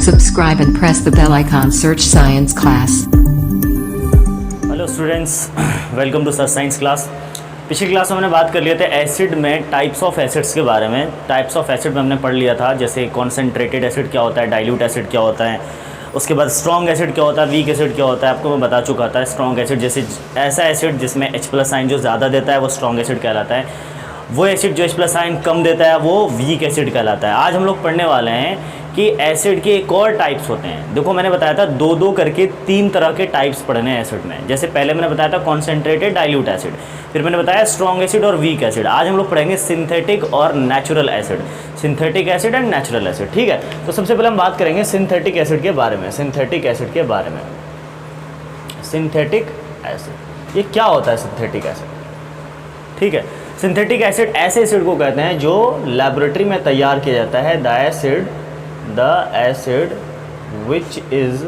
subscribe and press the bell icon. Search science class. Hello students, welcome to sir science class. पिछली class में हमने बात कर लिए थे एसिड में टाइप्स ऑफ एसिड्स के बारे में। टाइप्स ऑफ एसिड में हमने पढ़ लिया था, जैसे कॉन्सेंट्रेटेड एसिड क्या होता है, डाइल्यूट एसिड क्या होता है, उसके बाद स्ट्रॉन्ग एसिड क्या होता है, वीक एसिड क्या होता है, आपको मैं बता चुका था। स्ट्रॉन्ग एसिड जैसे ऐसा एसिड जिसमें H+ साइन जो ज़्यादा देता है वो स्ट्रॉन्ग एसिड कहलाता है। वो एसिड जो H+ साइन कम देता है वो वीक एसिड कहलाता है। आज हम लोग पढ़ने वाले हैं कि एसिड के एक और टाइप्स होते हैं। देखो मैंने बताया था दो दो करके 3 तरह के टाइप्स पढ़ने हैं एसिड में। जैसे पहले मैंने बताया था कॉन्सेंट्रेटेड डाइल्यूट एसिड, फिर मैंने बताया स्ट्रॉन्ग एसिड और वीक एसिड। आज हम लोग पढ़ेंगे सिंथेटिक और natural acid, synthetic acid and natural acid. ठीक है, तो सबसे पहले हम बात करेंगे सिंथेटिक एसिड के बारे में। सिंथेटिक एसिड के बारे में, सिंथेटिक एसिड ये क्या होता है सिंथेटिक एसिड? ठीक है, सिंथेटिक एसिड ऐसे एसिड को कहते हैं जो लैबोरेटरी में तैयार किया जाता है। The acid which is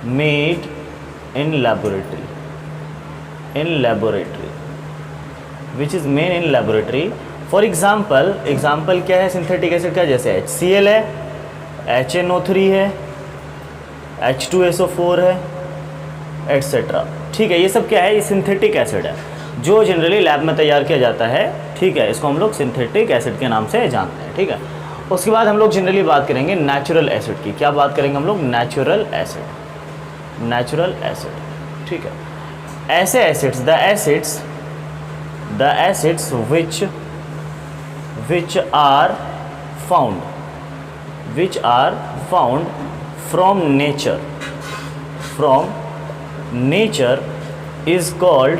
made in laboratory, which is made in laboratory. For example क्या है सिंथेटिक एसिड का? जैसे HCl है, HNO3 है, H2SO4 है, एट्सेट्रा। ठीक है, ये सब क्या है? ये सिंथेटिक एसिड है जो जनरली लैब में तैयार किया जाता है। ठीक है, इसको हम लोग सिंथेटिक एसिड के नाम से जानते हैं। ठीक है, उसके बाद हम लोग जनरली बात करेंगे नेचुरल एसिड की। क्या बात करेंगे हम लोग? Natural acid, natural acid. ठीक है, ऐसे acids, the acids which are found from nature is called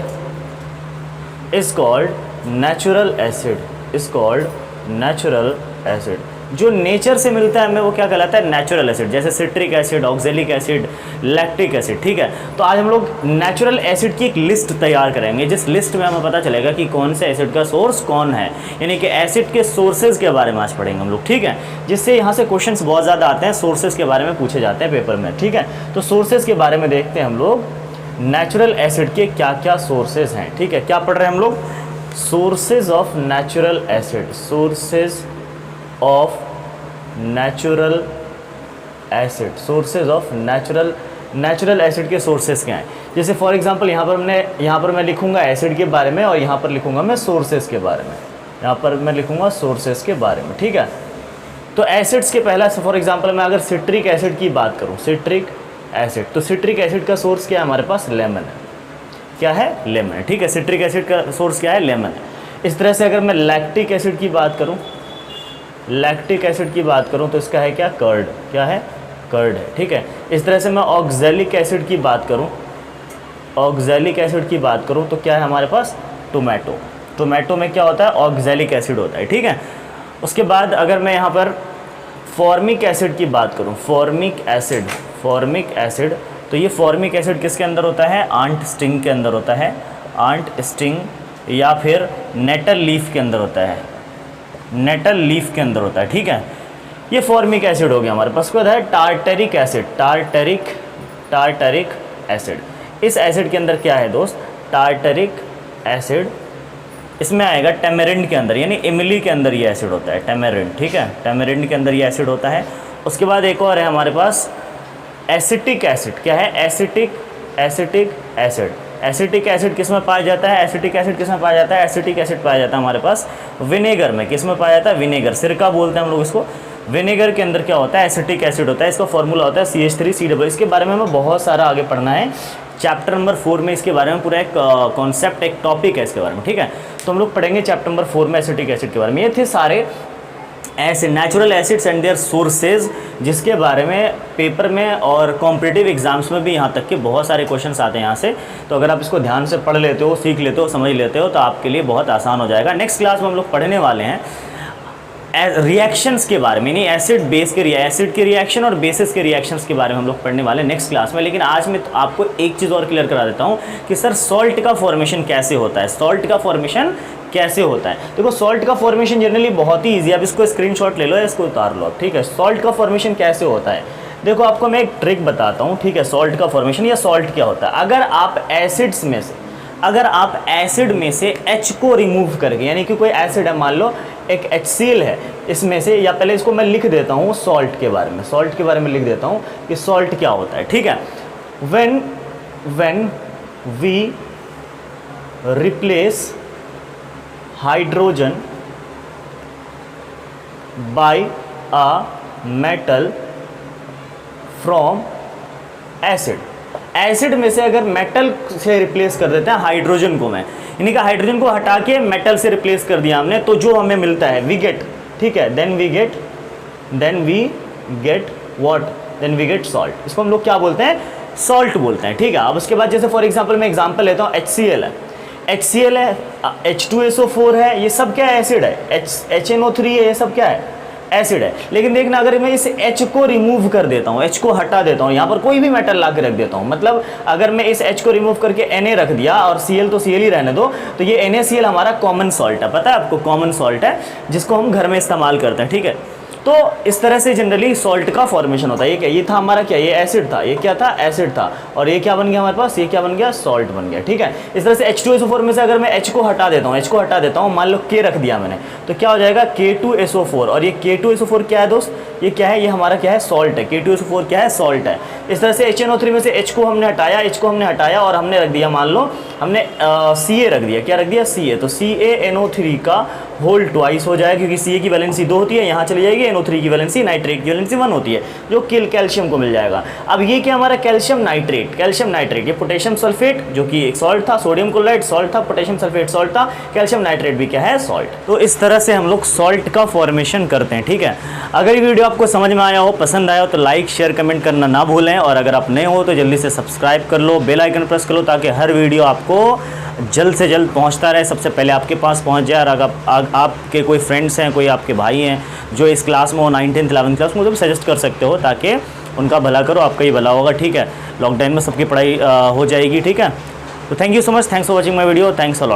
natural acid। जो नेचर से मिलता है हमें वो क्या कहलाता है? Natural acid. जैसे citric acid, oxalic acid, lactic acid. ठीक है, तो आज हम लोग नेचुरल एसिड की एक लिस्ट तैयार करेंगे, जिस लिस्ट में हमें पता चलेगा कि कौन से एसिड का सोर्स कौन है, यानी कि एसिड के सोर्सेज के बारे में आज पढ़ेंगे हम लोग। ठीक है, जिससे यहाँ से क्वेश्चंस बहुत ज़्यादा आते हैं, सोर्सेज के बारे में पूछे जाते हैं पेपर में। ठीक है, तो सोर्सेज के बारे में देखते हैं हम लोग, नेचुरल एसिड के क्या क्या सोर्सेज हैं। ठीक है, क्या पढ़ रहे हैं हम लोग? Sources of natural acid, sources of natural acid के सोर्सेज क्या हैं? जैसे फॉर एग्जांपल यहाँ पर मैं लिखूंगा एसिड के बारे में और यहाँ पर लिखूंगा मैं सोर्सेज के बारे में। यहाँ पर मैं लिखूंगा सोर्सेज के बारे में। ठीक है, तो एसिड्स के पहला फॉर एग्जांपल मैं अगर सिट्रिक एसिड की बात करूँ, सिट्रिक एसिड, तो सिट्रिक एसिड का सोर्स क्या है हमारे पास? लेमन है। क्या है? लेमन है। ठीक है, सिट्रिक एसिड का सोर्स क्या है? लेमन है। इस तरह से अगर मैं लैक्टिक एसिड की बात करूं, तो इसका है क्या? कर्ड। क्या है? कर्ड है। ठीक है, इस तरह से मैं ऑक्जेलिक एसिड की बात करूं, तो क्या है हमारे पास? टोमेटो। टोमेटो में क्या होता है? ऑक्जेलिक एसिड होता है। ठीक है, उसके बाद अगर मैं यहाँ पर फॉर्मिक एसिड की बात करूँ, फॉर्मिक एसिड, तो ये फॉर्मिक एसिड किसके अंदर होता है? आंट स्टिंग के अंदर होता है। आंट स्टिंग या फिर नेटल लीफ के अंदर होता है, ठीक है, ये फॉर्मिक एसिड हो गया हमारे पास। उसके बाद है टार्टरिक एसिड। इस एसिड के अंदर क्या है दोस्त? टार्टरिक एसिड, इसमें आएगा टेमेरिंड के अंदर, यानी इमली के अंदर ये एसिड होता है, टेमेरिंड। ठीक है, टेमेरिंड के अंदर ये एसिड होता है। उसके बाद एक और है हमारे पास एसिटिक एसिड। क्या है? Acetic acid. एसिटिक एसिड किस में पाया जाता है? एसिटिक एसिड पाया जाता है हमारे पास विनेगर में। किस में पाया जाता है? विनेगर, सिरका बोलते हैं हम लोग इसको। विनेगर के अंदर क्या होता है? एसिटिक एसिड होता है। इसका फॉर्मूला होता है CH3COO। इसके बारे में हमें बहुत सारा आगे पढ़ना है, चैप्टर नंबर 4 में इसके बारे में पूरा एक कॉन्सेप्ट, एक टॉपिक है इसके बारे में। ठीक है, तो हम लोग पढ़ेंगे चैप्टर नंबर 4 में एसिटिक एसिड के बारे में। ये थे सारे ऐसे natural acids and their sources, जिसके बारे में पेपर में और कॉम्पिटिटिव एग्जाम्स में भी यहाँ तक के बहुत सारे क्वेश्चंस आते हैं यहाँ से। तो अगर आप इसको ध्यान से पढ़ लेते हो, सीख लेते हो, समझ लेते हो, तो आपके लिए बहुत आसान हो जाएगा। नेक्स्ट क्लास में हम लोग पढ़ने वाले हैं रिएक्शंस के बारे में, यानी एसिड बेस के एसिड के रिएक्शन और बेसिस के रिएक्शंस के बारे में हम लोग पढ़ने वाले हैं नेक्स्ट क्लास में। लेकिन आज मैं आपको एक चीज़ और क्लियर करा देता हूँ कि सर सॉल्ट का फॉर्मेशन कैसे होता है। देखो सॉल्ट का फॉर्मेशन जनरली बहुत ही ईजी है। अब इसको स्क्रीनशॉट ले लो या इसको उतार लो। ठीक है, सॉल्ट का फॉर्मेशन कैसे होता है? देखो आपको मैं एक ट्रिक बताता हूँ। ठीक है, सॉल्ट का फॉर्मेशन या सॉल्ट क्या होता है? अगर आप एसिड्स में से एच को रिमूव करके, यानी कि कोई एसिड है, मान लो एक HCl है इसमें से, या पहले इसको मैं लिख देता हूँ सॉल्ट के बारे में, सॉल्ट के बारे में लिख देता हूँ कि सॉल्ट क्या होता है, ठीक है। When we replace hydrogen by a metal from acid, acid में से अगर मेटल से रिप्लेस कर देते हैं हाइड्रोजन को, मैं यानी कि हाइड्रोजन को हटा के मेटल से रिप्लेस कर दिया हमने, तो जो हमें मिलता है वी गेट, ठीक है, देन वी गेट सॉल्ट। इसको हम लोग क्या बोलते हैं, सॉल्ट बोलते हैं, ठीक है। अब उसके बाद जैसे फॉर एग्जांपल मैं एग्जांपल लेता हूँ, HCl है, H2SO4 है, ये सब क्या है, एसिड है। HNO3 है, ये सब क्या है, एसिड है। लेकिन देखना अगर मैं इस H को रिमूव कर देता हूँ, H को हटा देता हूँ, यहाँ पर कोई भी मेटल ला के रख देता हूँ, मतलब अगर मैं इस H को रिमूव करके Na रख दिया और Cl तो Cl ही रहने दो, तो ये NaCl हमारा कॉमन सॉल्ट है, पता है आपको, कॉमन सॉल्ट है जिसको हम घर में इस्तेमाल करते हैं, ठीक है। तो इस तरह से जनरली सॉल्ट का फॉर्मेशन होता है। ये क्या, ये था हमारा क्या, ये एसिड था, ये क्या था, एसिड था, और ये क्या बन गया हमारे पास, ये क्या बन गया, सॉल्ट बन गया, ठीक है। इस तरह से H2SO4 में से अगर मैं H को हटा देता हूँ, मान लो K रख दिया मैंने, तो क्या हो जाएगा K2SO4, और ये K2SO4 क्या है दोस्त, ये क्या है, ये हमारा क्या है, सॉल्ट है। K2SO4 क्या है, सॉल्ट है। इस तरह से HNO3 में से H को हमने हटाया और हमने रख दिया, मान लो हमने Ca रख दिया, क्या रख दिया, Ca, तो CaNO3 का होल ट्वाइस हो जाएगा, क्योंकि Ca की वैलेंसी 2 होती है, यहाँ चली जाएगी, NO3 की वैलेंसी, नाइट्रेट की वैलेंसी 1 होती है, जो कैल्शियम को मिल जाएगा। अब ये क्या हमारा कैल्शियम नाइट्रेट, ये पोटेशियम सल्फेट जो कि एक सॉल्ट था, सोडियम क्लोराइड सॉल्ट था, पोटेशियम सल्फेट सॉल्ट था, कैल्शियम नाइट्रेट भी क्या है, सॉल्ट। तो इस तरह से हम लोग सॉल्ट का फॉर्मेशन करते हैं, ठीक है। अगर ये वीडियो आपको समझ में आया हो, पसंद आया हो, तो लाइक शेयर कमेंट करना ना भूलें, और अगर आप नए हो तो जल्दी से सब्सक्राइब कर लो, बेल आइकन प्रेस कर लो, ताकि हर वीडियो आपको जल्द से जल्द पहुंचता रहे, सबसे पहले आपके पास पहुंच जाए। और अगर आपके कोई फ्रेंड्स हैं, कोई आपके भाई हैं जो इस क्लास में हो, 9th 10th 11th क्लास में, तो भी सजेस्ट कर सकते हो, ताकि उनका भला करो, आपका ही भला होगा, ठीक है। लॉकडाउन में सबकी पढ़ाई हो जाएगी, ठीक है। तो thank you so much, thanks for watching my video, thanks a lot.